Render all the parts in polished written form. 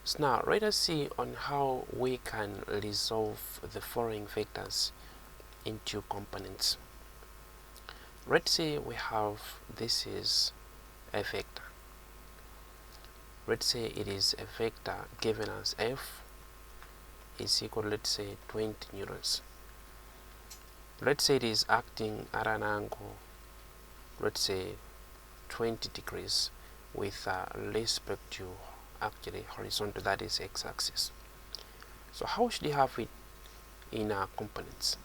So now let us see on how we can resolve the following vectors into components. Let's say we have, this is a vector. Let's say it is a vector given as f is equal, let's say, 20 newtons. Let's say it is acting at an angle, let's say 20 degrees with respect to actually horizontal, that is x-axis. So how should you have it in our components?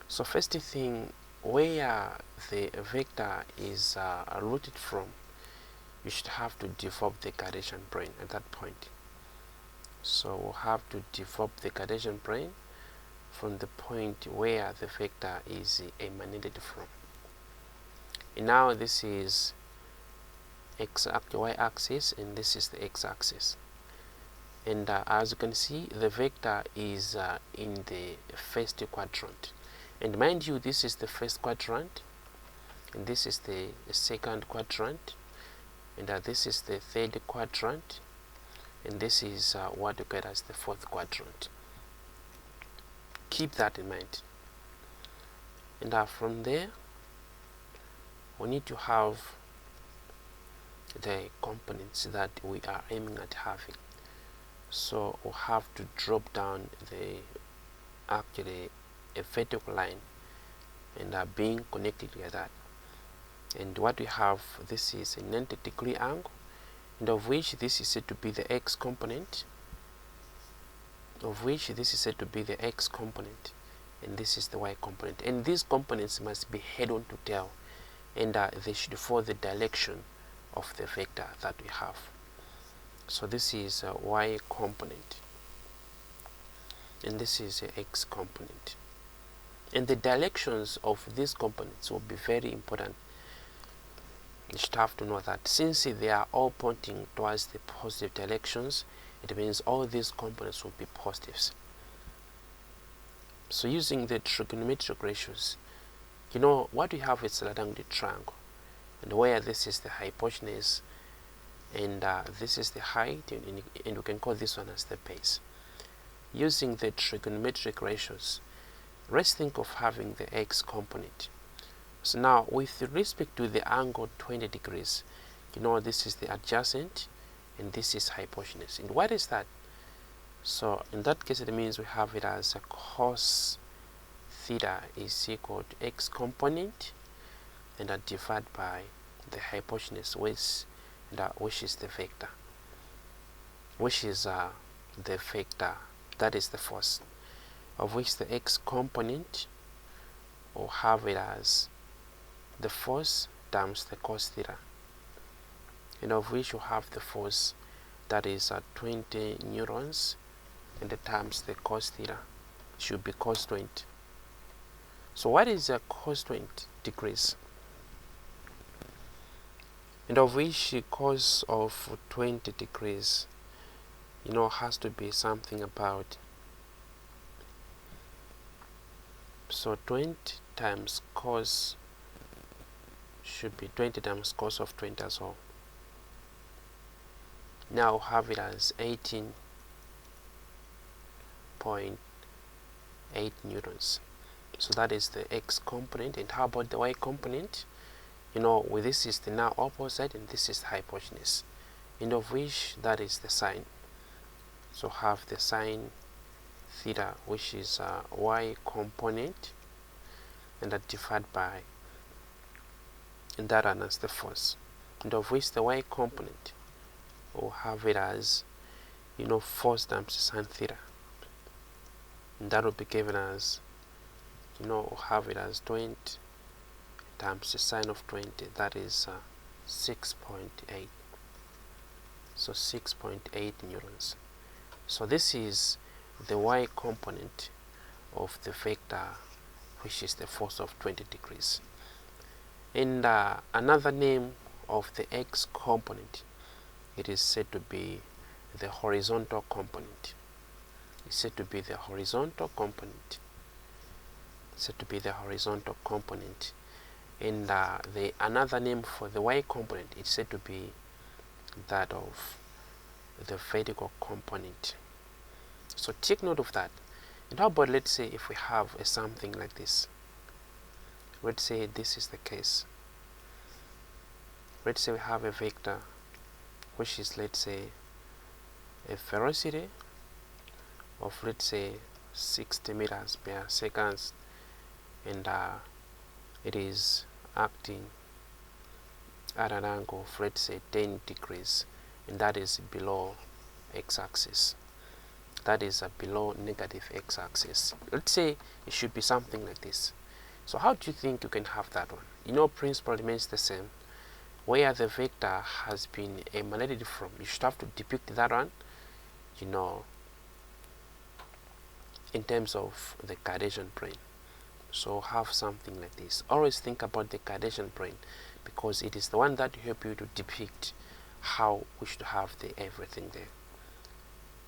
So first thing, where the vector is rooted from, you should have to develop the Cartesian plane at that point. So we'll have to develop the Cartesian plane from the point where the vector is emanated from. And now this is y-axis and this is the x-axis. And as you can see, the vector is in the first quadrant. And mind you, this is the first quadrant, and this is the second quadrant, and this is the third quadrant, and this is what we get as the fourth quadrant. Keep that in mind. And from there, we need to have the components that we are aiming at having. So we'll have to drop down the actually a vertical line and being connected like that. And what we have, this is a 90-degree angle, and of which this is said to be the x component, and this is the y component. And these components must be head on to tail, and they should follow the direction of the vector that we have. So this is a y component, and this is a x component. And the directions of these components will be very important. You should have to know that since they are all pointing towards the positive directions, it means all these components will be positives. So using the trigonometric ratios, you know what we have is a rectangular triangle, and where this is the hypotenuse and this is the height, and we can call this one as the base. Using the trigonometric ratios, let's think of having the x component. So now with respect to the angle 20 degrees, you know this is the adjacent and this is hypotenuse. And what is that? So in that case, it means we have it as a cos theta is equal to x component and divided by the hypotenuse, which is the vector, that is the force, of which the x component will have it as the force times the cos theta, and of which you have the force that is 20 newtons, and the times the cos theta should be cos 20. So what is a cos 20 degrees? And of which cos of 20 degrees, you know, has to be something about, so 20 times cos should be 20 times cos of 20 as well. Now have it as 18.8 newtons. So that is the x component. And how about the y component? You know, with this is the now opposite, and this is the hypotenuse, and of which that is the sine. So have the sine theta, which is y component, and that divided by, and that one as the force, and of which the y component will have it as, you know, force times sine theta, and that will be given as, you know, we'll have it as 20 times the sine of 20, that is 6.8. So 6.8 newtons. So this is the y component of the vector, which is the force of 20 degrees. And another name of the x component, it is said to be the horizontal component. It's said to be the horizontal component. It's said to be the horizontal component. And the another name for the y component, it's said to be that of the vertical component. So take note of that. And how about, let's say, if we have something like this? Let's say this is the case. Let's say we have a vector which is, let's say, a velocity of, let's say, 60 meters per second, and it is acting at an angle of, let's say, 10 degrees, and that is below x-axis. That is below negative x-axis. Let's say it should be something like this. So how do you think you can have that one? You know, principle remains the same. Where the vector has been emanated from, you should have to depict that one, you know, in terms of the Cartesian plane. So have something like this. Always think about the Cartesian plane, because it is the one that help you to depict how we should have the everything there.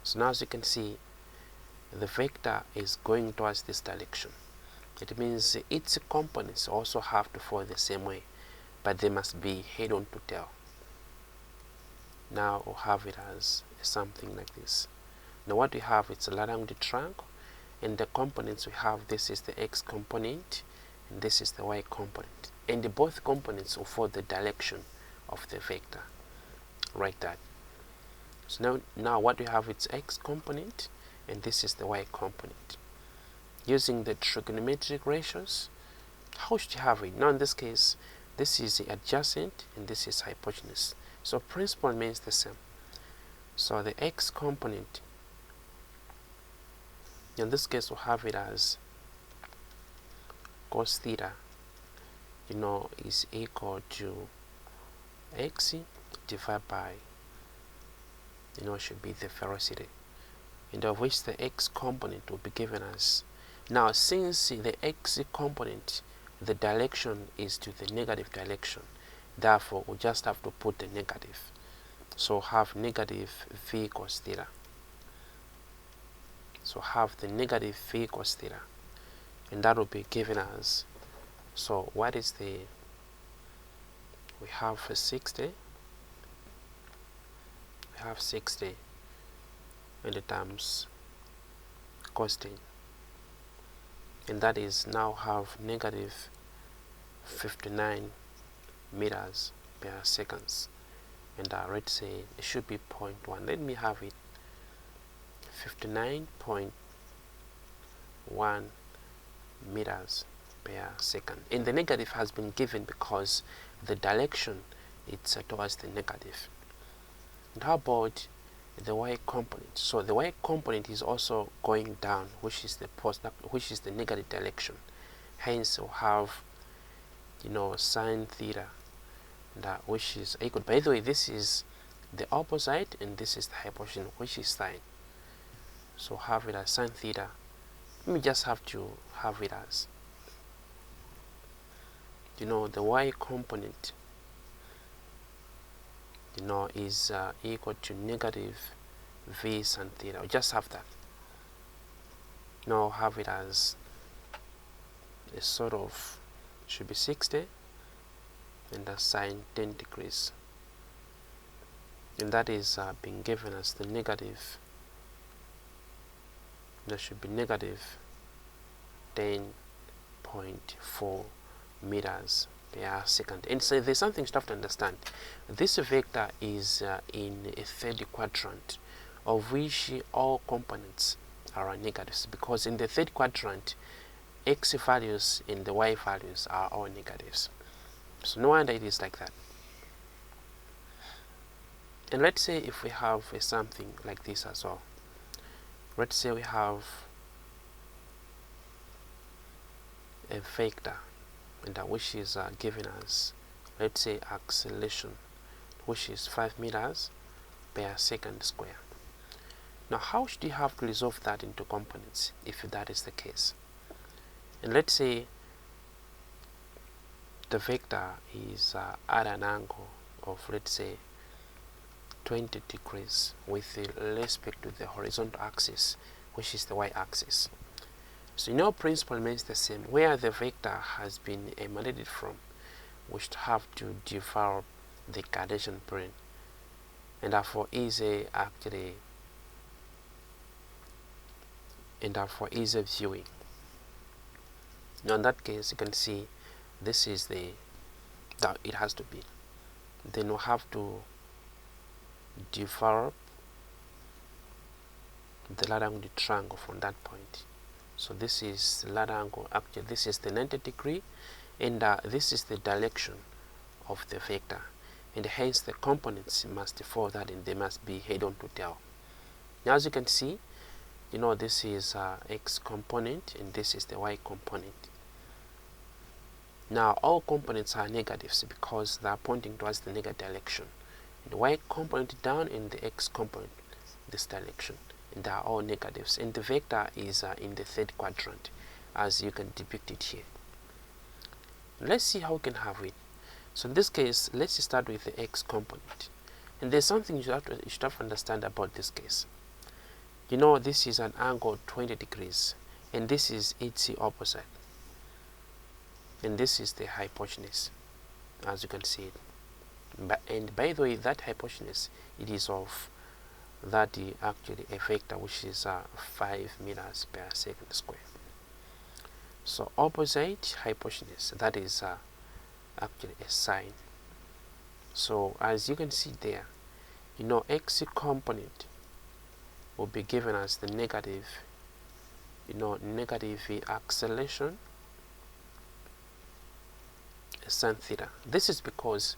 So now, as you can see, the vector is going towards this direction. It means its components also have to fall the same way, but they must be head-on to tail. Now we'll have it as something like this. Now what we have, it's a Lagrange triangle, and the components we have, this is the x component and this is the y component, and both components will follow the direction of the vector. Write that. So now what we have, it's x component and this is the y component. Using the trigonometric ratios, how should you have it? Now in this case, this is the adjacent and this is hypotenuse. So principle remains the same. So the x component, in this case we'll have it as cos theta, you know, is equal to x divided by, you know, should be the velocity, and of which the x component will be given as. Now since the x component, the direction is to the negative direction, therefore we just have to put the negative. So have negative v cos theta. So have the negative v cos theta, and that will be given as, so what is the, we have 60, we have 60 in the terms cosine, and that is now have negative 59 meters per seconds, and let's say it should be 0.1. Let me have it 59.1 meters per second, and the negative has been given because the direction it's towards the negative. And how about the y component? So the y component is also going down, which is the negative direction. Hence we'll have, you know, sine theta, that which is equal. By the way, this is the opposite and this is the hypotenuse, which is sine. So have it as sine theta. Let me just have to have it as, you know, the y component, you know, is equal to negative v sine theta. I'll just have that. Now have it as a sort of, should be 60 and a sine 10 degrees, and that is being given as the negative, that should be negative 10.4 meters per second. And so there's something you have to understand. This vector is in a third quadrant, of which all components are negatives, because in the third quadrant x values and the y values are all negatives. So no wonder it is like that. And let's say if we have something like this as well. Let's say we have a vector, and which is given as, let's say, acceleration, which is 5 meters per second square. Now how should you have to resolve that into components if that is the case? And let's say the vector is at an angle of, let's say, 20 degrees with respect to the horizontal axis, which is the y-axis. So you know, principle remains the same. Where the vector has been emanated from, we should have to develop the Cartesian plane. and for easy viewing. Now in that case, you can see this is that it has to be. Then we have to develop the right angle triangle from that point. So this is the right angle. Actually, this is the 90°, and this is the direction of the vector, and hence the components must follow that, and they must be head on to tail. Now as you can see, this is x component and this is the y component. Now all components are negatives because they are pointing towards the negative direction. The y component down and the x component this direction, and they are all negatives, and the vector is in the third quadrant as you can depict it here. Let's see how we can have it. So in this case, let's start with the x component, and there's something you should have to understand about this case. This is an angle 20°, and this is its opposite, and this is the hypotenuse, as you can see it. And by the way, that hypotenuse, it is of that actually a vector which is 5 meters per second square. So opposite hypotenuse, that is actually a sine. So as you can see there, x component will be given as the negative acceleration sin theta. This is because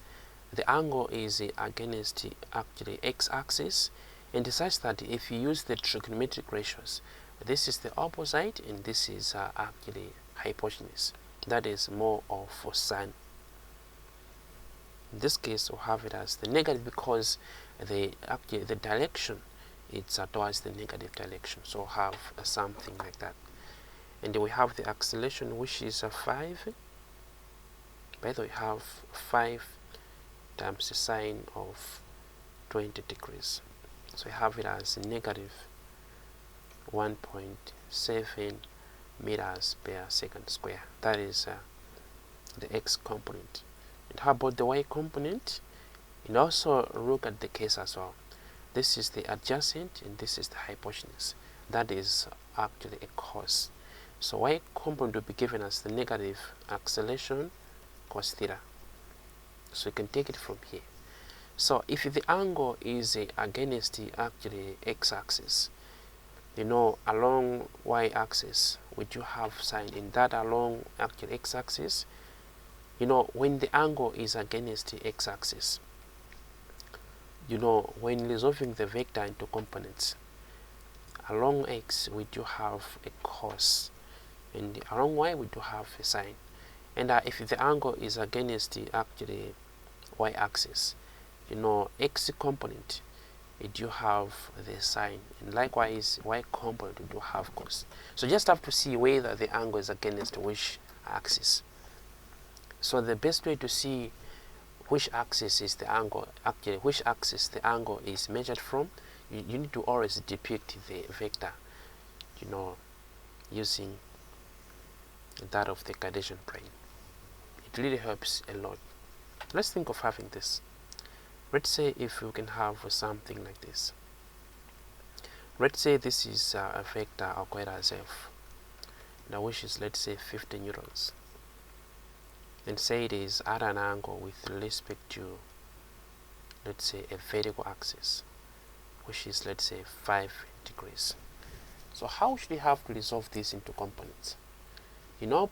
the angle is against actually x-axis, and such that if you use the trigonometric ratios, this is the opposite and this is actually hypotenuse. That is more of sine. In this case, we'll have it as the negative because the direction it's towards the negative direction. So we'll have something like that. And then we have the acceleration, which is 5. By the way, we have 5 times the sine of 20°. So we have it as negative 1.7 meters per second square. That is the x component. And how about the y component? And also look at the case as well. This is the adjacent and this is the hypotenuse. That is actually a cos. So y component will be given as the negative acceleration cos theta. So you can take it from here. So if the angle is against actually x-axis, along y-axis we do have sine, in that along actually x-axis, when the angle is against the x-axis, when resolving the vector into components, along x we do have a cos, and along y we do have a sine. And if the angle is against the actually y-axis, x component, it do have the sine, and likewise y component we do have cos. So just have to see whether the angle is against which axis. So the best way to see which axis is the angle, actually which axis the angle is measured from, you need to always depict the vector, using that of the Cartesian plane. It really helps a lot. Let's think of having this. Let's say if we can have something like this. Let's say this is a vector I'll call it as f, now which is, let's say, 50 newtons. And say it is at an angle with respect to, let's say, a vertical axis, which is, let's say, 5 degrees. So how should we have to resolve this into components?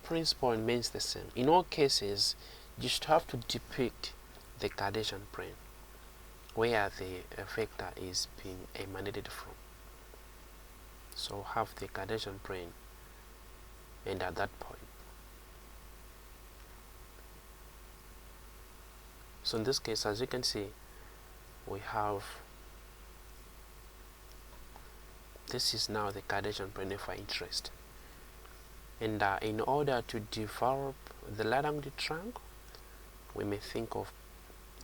Principle remains the same. In all cases, you should have to depict the Cartesian plane where the vector is being emanated from. So have the Cartesian plane, and at that point. So in this case, as you can see, we have, this is now the Cartesian plane of our interest. And in order to develop the right angle triangle, we may think of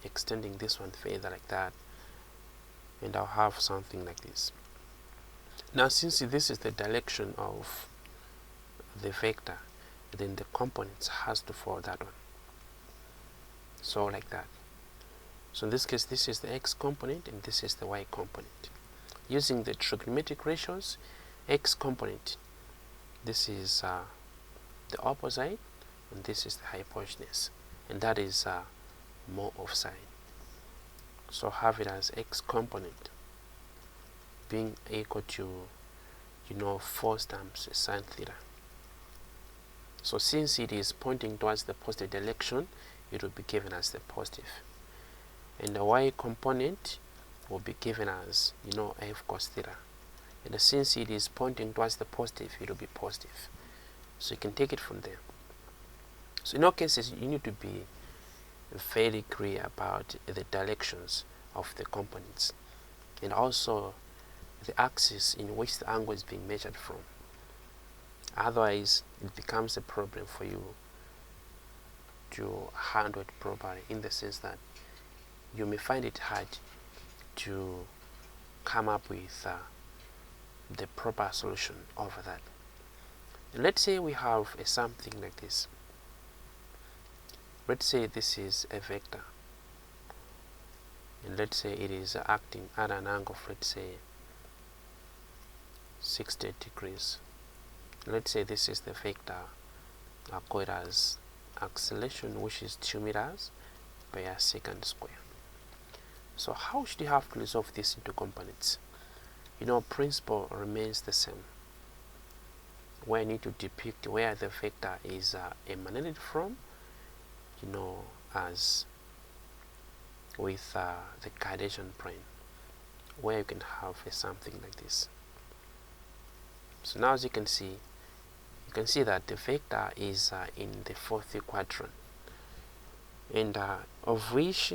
extending this one further like that, and I'll have something like this. Now since this is the direction of the vector, then the components has to follow that one. So like that. So in this case, this is the x component and this is the y component. Using the trigonometric ratios, x component, this is the opposite, and this is the hypotenuse, and that is more of sine. So have it as x component being equal to 4 times sine theta. So since it is pointing towards the positive direction, it will be given as the positive, and the y component will be given as f cos theta, and since it is pointing towards the positive, it will be positive. So you can take it from there. So in all cases, you need to be very clear about the directions of the components and also the axis in which the angle is being measured from. Otherwise, it becomes a problem for you to handle it properly, in the sense that you may find it hard to come up with the proper solution over that. Let's say we have something like this. Let's say this is a vector, and let's say it is acting at an angle of, let's say, 60 degrees. Let's say this is the vector called as acceleration, which is 2 meters per second square. So how should you have to resolve this into components? Principle remains the same. Where I need to depict where the vector is emanated from, as with the Cartesian plane, where you can have something like this. So now, as you can see that the vector is in the fourth quadrant, and of which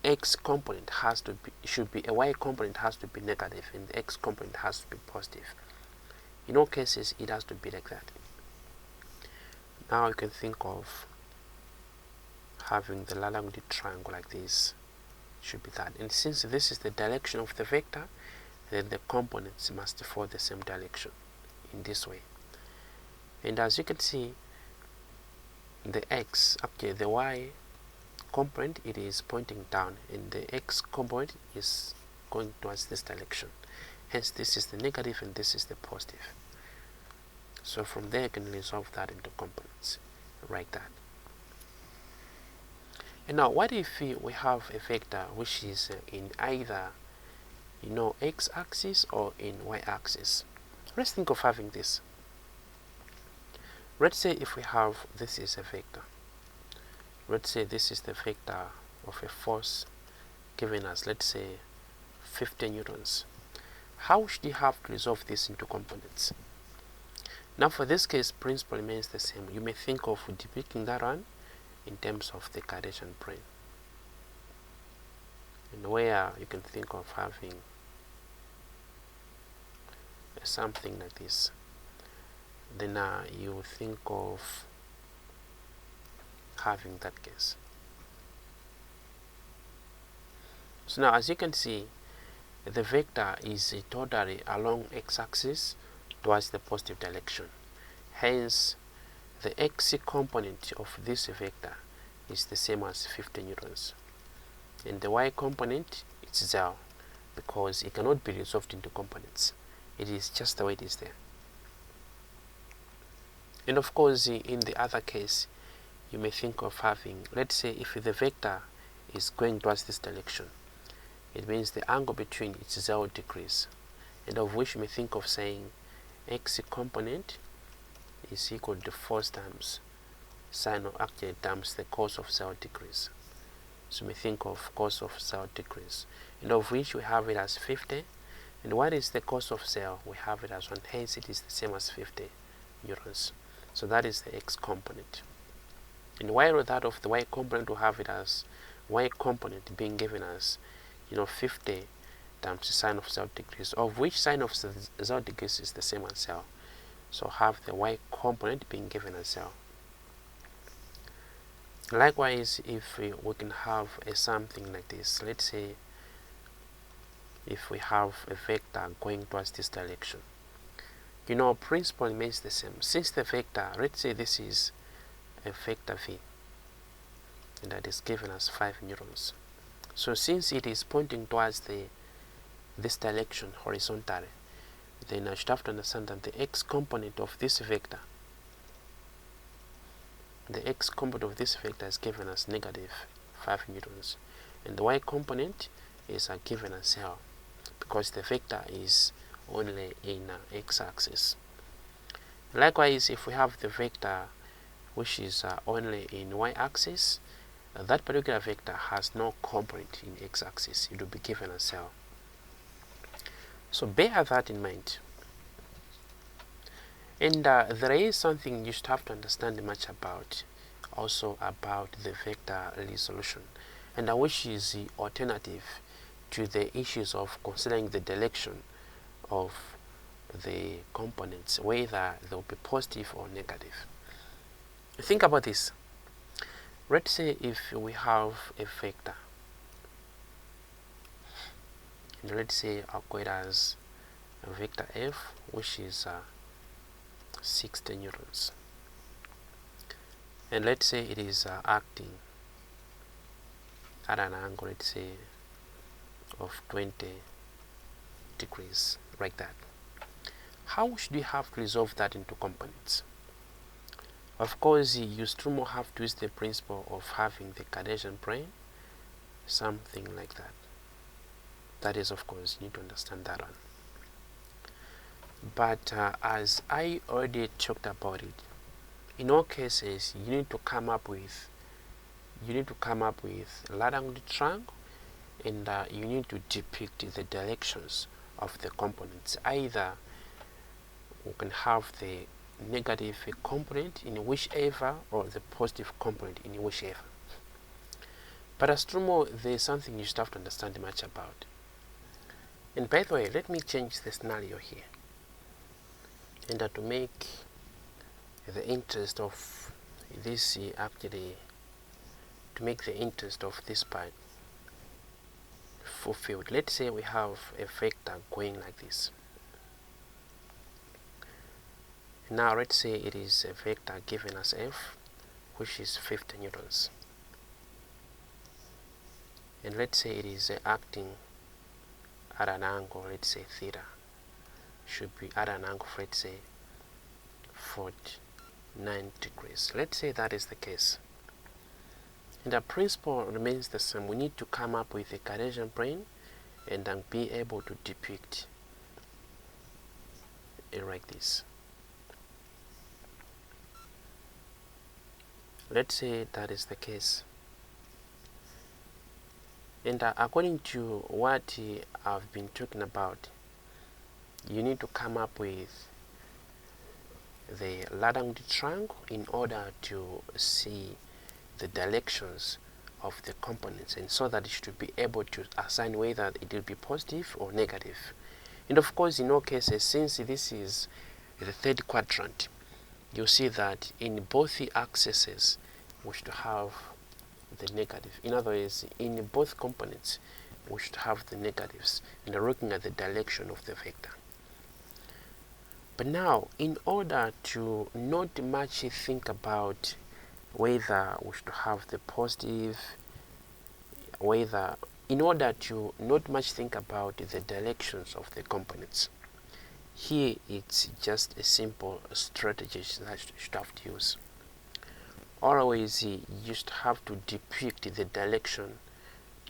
x component a y component has to be negative, and the x component has to be positive. In all cases, it has to be like that. Now you can think of having the Lagrange triangle like this. Should be that, and since this is the direction of the vector, then the components must follow the same direction in this way. And as you can see, the y component, it is pointing down, and the x component is going towards this direction. Hence, this is the negative and this is the positive. So from there, you can resolve that into components like that. And now, what if we have a vector which is in either x-axis or in y-axis? Let's think of having this. Let's say if we have, this is a vector. Let's say this is the vector of a force given us, let's say, 50 newtons. How should you have to resolve this into components? Now, for this case, principle remains the same. You may think of depicting that one in terms of the Cartesian plane, and where you can think of having something like this. Then you think of having that case. So now, as you can see, the vector is totally along x-axis towards the positive direction. Hence, the x component of this vector is the same as 50 newtons, and the y component is 0, because it cannot be resolved into components. It is just the way it is there. And of course, in the other case, you may think of having, let's say, if the vector is going towards this direction, it means the angle between it's 0 degrees, and of which you may think of saying x component is equal to 4 times sine, or actually times the cos of 0 degrees. So you may think of cos of 0 degrees, and of which we have it as 50. And what is the cos of 0? We have it as 1, hence it is the same as 50 newtons. So that is the x component. And while that of the y component, we have it as y component being given as 50 times the sine of 0 degrees, of which sine of 0 degrees is the same as 0. So have the y component being given as 0. Likewise, if we can have something like this, let's say if we have a vector going towards this direction, principle remains the same. Since the vector, let's say this is a vector v, and that is given as 5 newtons. So since it is pointing towards this direction horizontally, then I should have to understand that the x component of this vector, is given as negative 5 newtons, and the y component is given as 0, because the vector is only in x-axis. Likewise, if we have the vector which is only in y-axis, that particular vector has no component in x-axis. It will be given as 0. So bear that in mind. And there is something you should have to understand much about, also about the vector resolution, and which is the alternative to the issues of considering the direction of the components, whether they will be positive or negative. Think about this. Let's say if we have a vector, and let's say I'll call it as a vector f, which is 60 newtons, and let's say it is acting at an angle, let's say, of 20 degrees, like that. How should we have to resolve that into components? Of course, you still more have to use the principle of having the Cartesian plane, something like that. That is, of course, you need to understand that one. But as I already talked about it, in all cases, you need to come up with right-angled triangle, and you need to depict the directions of the components. Either we can have the negative component in whichever, or the positive component in whichever. But as Strumo, there is something you should have to understand much about. And by the way, let me change the scenario here, and to make the interest of this to make the interest of this part fulfilled. Let's say we have a vector going like this. Now let's say it is a vector given as f, which is 50 newtons, and let's say it is acting at an angle, let's say theta, should be at an angle, let's say 49 degrees. Let's say that is the case, and the principle remains the same. We need to come up with a Cartesian plane and then be able to depict it like this. Let's say that is the case, and according to what I've been talking about, you need to come up with the right-angled triangle in order to see the directions of the components, and so that you should be able to assign whether it will be positive or negative. And of course, in all cases, since this is the third quadrant, you see that in both the axes we should have the negative. In other words, in both components we should have the negatives, and looking at the direction of the vector. But now, in order to not much think about whether we should have the positive, in order to not much think about the directions of the components, here it's just a simple strategy that you should have to use. Always you should have to depict the direction,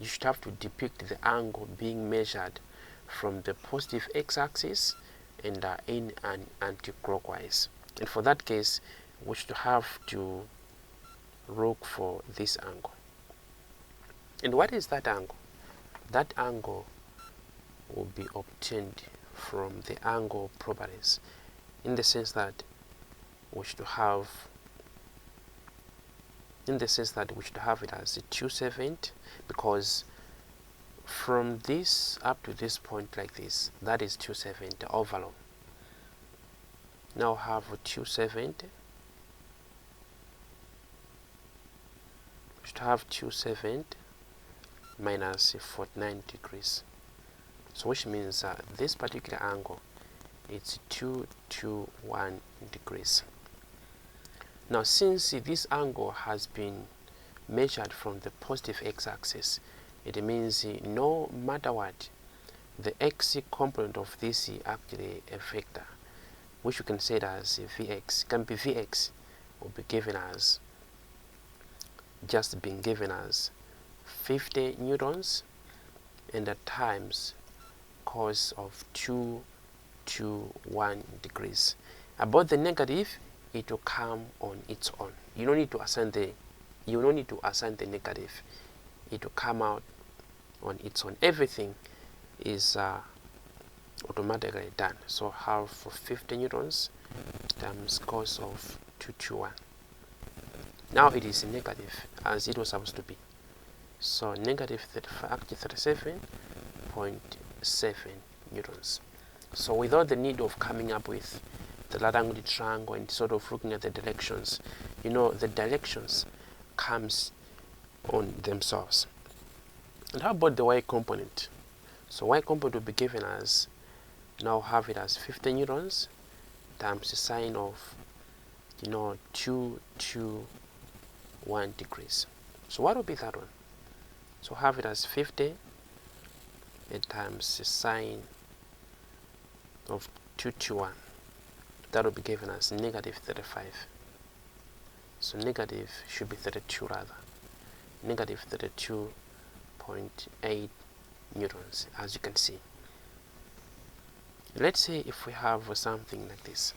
you should have to depict the angle being measured from the positive x-axis and in an anti-clockwise. And for that case, we should have to look for this angle. And what is that angle? That angle will be obtained from the angle properties, in the sense that we should have it as 270, because from this up to this point like this, that is 270 overall. Now have 270, we should have 270 minus 49 degrees. So which means this particular angle, it's 221 degrees. Now since this angle has been measured from the positive x-axis, it means no matter what, the x component of this is actually a vector, which we can say it as Vx. It can be Vx, will be given as, just being given as 50 newtons and at times cos of 2 to 1 degrees. About the negative, it will come on its own. You don't need to assign the negative. It will come out on its own. Everything is automatically done. So half of 50 newtons times cos of 2 to 1. Now it is negative as it was supposed to be. So negative 37.7 newtons. So without the need of coming up with the right angled triangle and sort of looking at the directions, the directions comes on themselves. And how about the y component? So y component will be given as, now have it as 50 newtons times the sine of 2 to 1 degrees. So what will be that one? So have it as 50 and times the sine of 2 to 1. That will be given as negative 35. So negative should be 32 rather. Negative 32.8 newtons, as you can see. Let's say if we have something like this.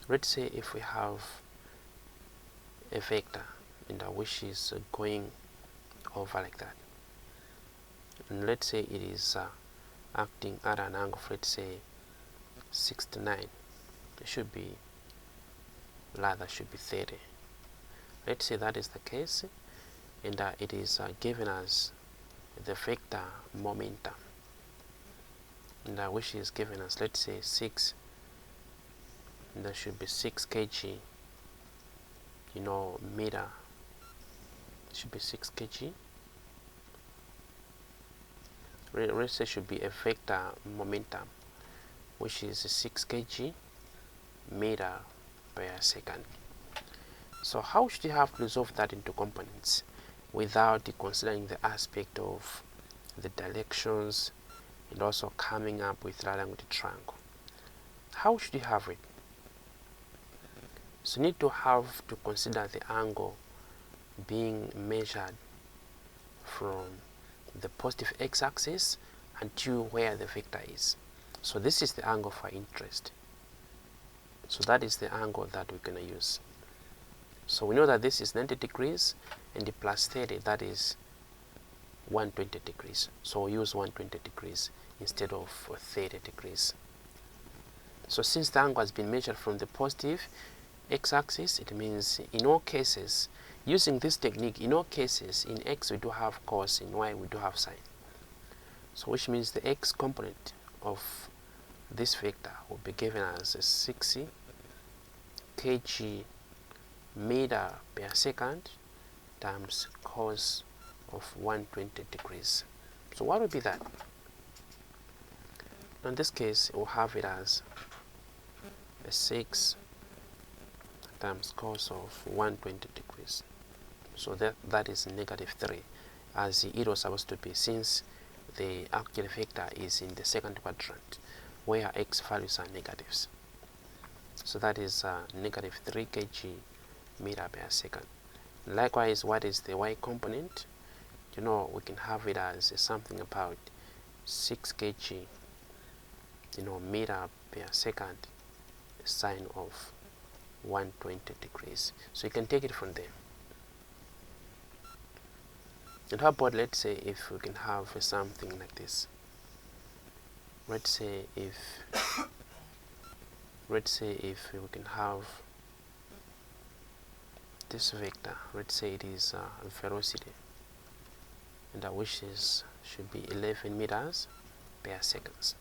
Let's say if we have a vector which is going over like that, and let's say it is acting at an angle of, let's say, 69. It should be 30. Let's say that is the case, and it is given as the vector momentum, and which is given as, let's say, 6, and that should be 6 kg, meter. It should be 6 kg. Let's say should be a vector momentum, which is 6 kg meter per second. So how should you have to resolve that into components without considering the aspect of the directions and also coming up with right angled triangle? How should you have it? So you need to have to consider the angle being measured from the positive x-axis until where the vector is. So this is the angle of our interest. So that is the angle that we're going to use. So we know that this is 90 degrees and the plus 30, that is 120 degrees. So we use 120 degrees instead of 30 degrees. So since the angle has been measured from the positive x-axis, it means in all cases, using this technique, in all cases, in x we do have cos, in y we do have sine. So which means the x component of this vector will be given as 60 kg meter per second times cos of 120 degrees. So what will be that? In this case, we'll have it as 6 times cos of 120 degrees. So that is negative 3, as it was supposed to be, since the actual vector is in the second quadrant where x values are negatives. So that is negative 3 kg meter per second. Likewise, what is the y component? We can have it as something about 6 kg meter per second sine of 120 degrees. So you can take it from there. And how about, let's say, if we can have something like this? Let's say if we can have this vector. Let's say it is velocity, and which should be 11 meters per second.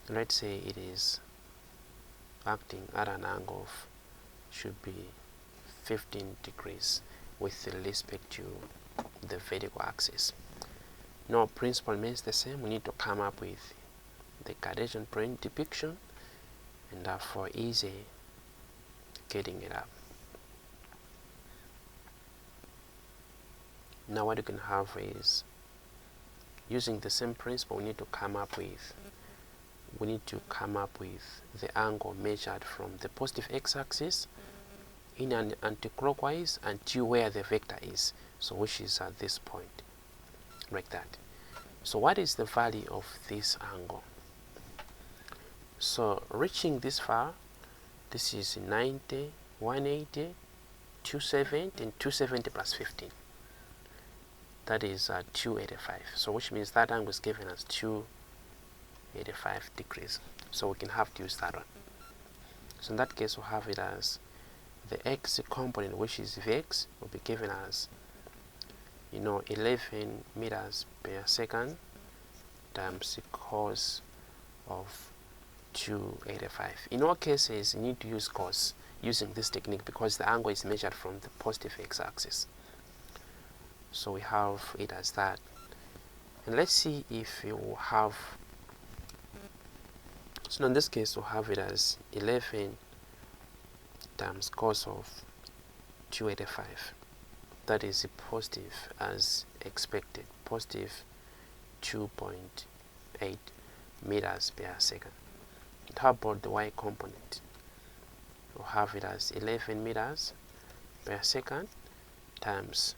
Let's say it is acting at an angle of, should be 15 degrees with respect to the vertical axis. Now principle remains the same. We need to come up with the Cartesian point depiction, and for easy getting it up. Now what you can have is, using the same principle, we need to come up with the angle measured from the positive x-axis in an anti-clockwise until where the vector is, so which is at this point, like that. So what is the value of this angle? So reaching this far, this is 90, 180, 270, and 270 plus 15. That is 285. So which means that angle is given as 285 degrees. So we can have to use that one. So in that case, we'll have it as the x component, which is Vx, will be given as 11 meters per second times the cos of 285. In all cases, you need to use cos using this technique because the angle is measured from the positive x-axis. So we have it as that. And let's see if you have, so in this case we'll have it as 11 times cos of 285. That is positive as expected, positive 2.8 meters per second. And how about the y component? We'll have it as 11 meters per second times,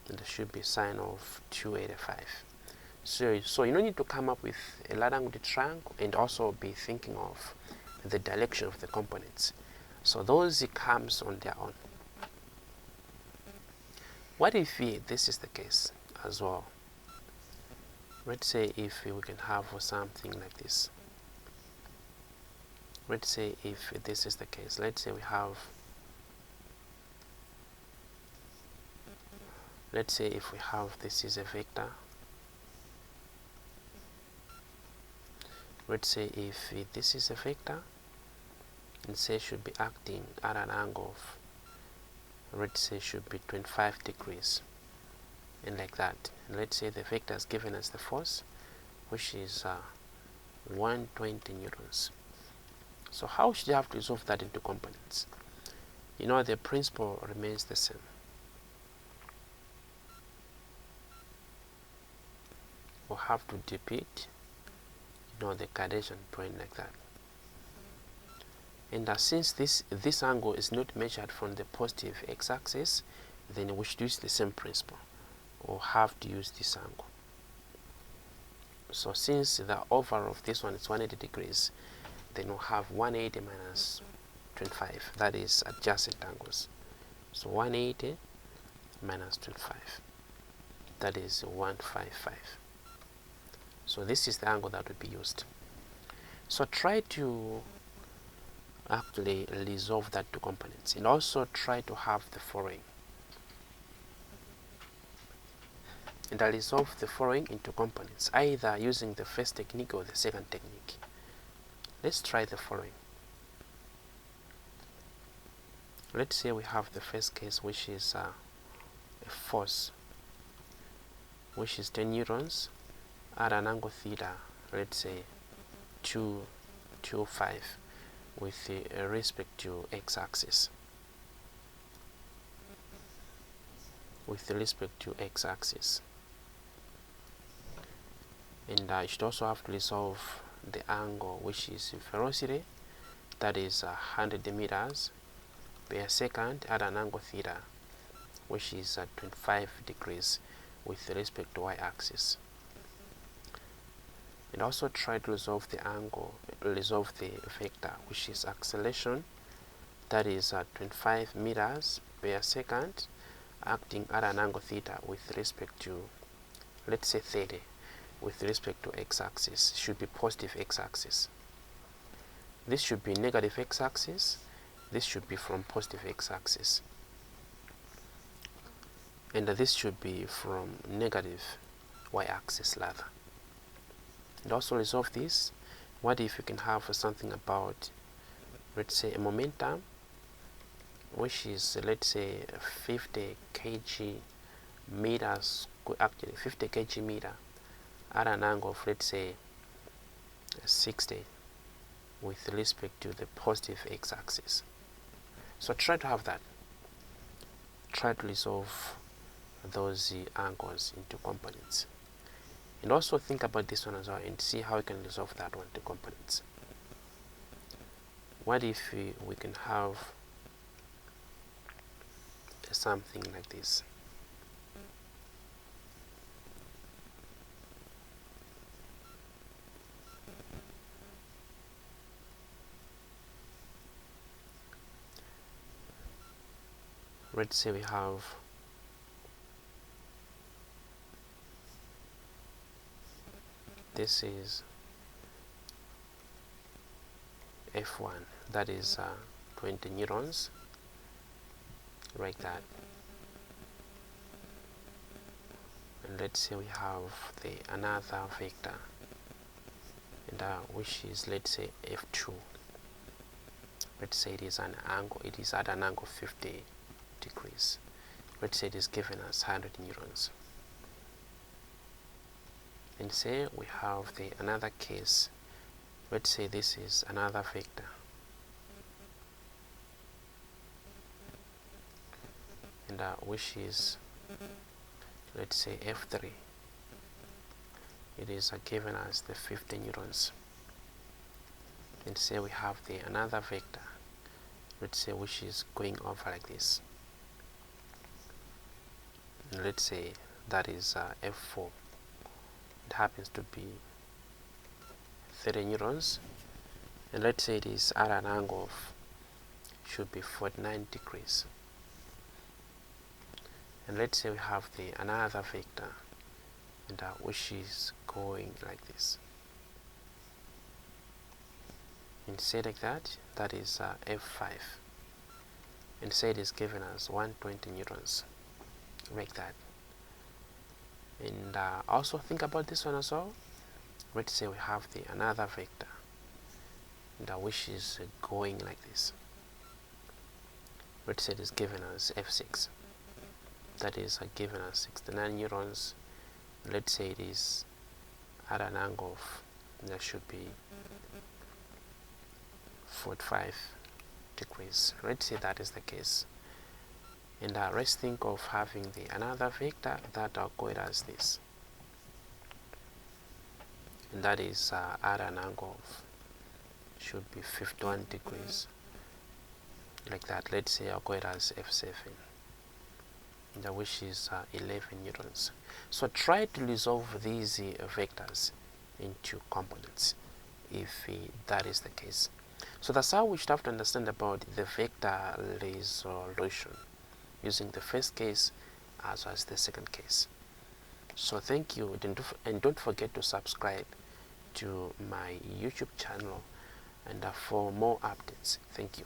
and there should be sine of 285. So you don't need to come up with a right angled triangle and also be thinking of the direction of the components. So those it comes on their own. What if this is the case as well? Let's say if we can have something like this. Let's say if this is the case. Let's say we have, let's say if we have, this is a vector. Let's say if this is a vector, and say should be acting at an angle of, let's say should be 25 degrees, and like that. And let's say the vector is given as the force, which is 120 newtons. So how should you have to resolve that into components? The principle remains the same. We'll have to depict the Cartesian point like that. And since this angle is not measured from the positive x-axis, then we should use the same principle. We'll have to use this angle. So since the over of this one is 180 degrees, then we'll have 180 minus 25. That is adjacent angles. So 180 minus 25. That is 155. So this is the angle that will be used. So try to actually resolve that to components, and also try to have the following. And I resolve the following into components, either using the first technique or the second technique. Let's try the following. Let's say we have the first case, which is a force, which is 10 newtons at an angle theta, let's say 225, with respect to x-axis. With respect to x-axis. And I should also have to resolve the angle, which is velocity, that is 100 meters per second at an angle theta, which is 25 degrees with respect to y-axis. And also try to resolve the vector, which is acceleration, that is 25 meters per second acting at an angle theta with respect to, let's say 30, with respect to x-axis. Should be positive x-axis. This should be negative x-axis. This should be from positive x-axis. And this should be from negative y-axis rather. And also resolve this. What if you can have something about, let's say, a momentum, which is, let's say, 50 kg meters, actually 50 kg meter at an angle of, let's say, 60 with respect to the positive x-axis. So try to have that. Try to resolve those angles into components. And also think about this one as well and see how you can resolve that one to components. What if we can have something like this? Let's say we have this is F1, that is 20 neurons, like that. And let's say we have another vector, and which is, let's say, F2. Let's say it is at an angle 50 degrees. Let's say it is given as 100 neurons. And say we have another case. Let's say this is another vector, and which is, let's say, F3. It is given as the 50 neurons. And say we have another vector, let's say, which is going over like this. And let's say that is F4. It happens to be 30 neurons, and let's say it is at an angle of, should be 49 degrees. And let's say we have another vector, and which is going like this. And say like that, that is F5. And say it is given as 120 neurons, like that. And also think about this one as well. Let's say we have another vector, and which is going like this. Let's say it is given as F6. That is given as 69 neurons. Let's say it is at an angle of, that should be 45 degrees. Let's say that is the case. And let's think of having another vector that are going as this, and that is at an angle of, should be 51 degrees, like that. Let's say I'll go it as F7, and which is 11 neurons. So try to resolve these vectors into components if that is the case. So that's how we should have to understand about the vector resolution using the first case as well as the second case. So thank you, and don't forget to subscribe to my YouTube channel and for more updates. Thank you.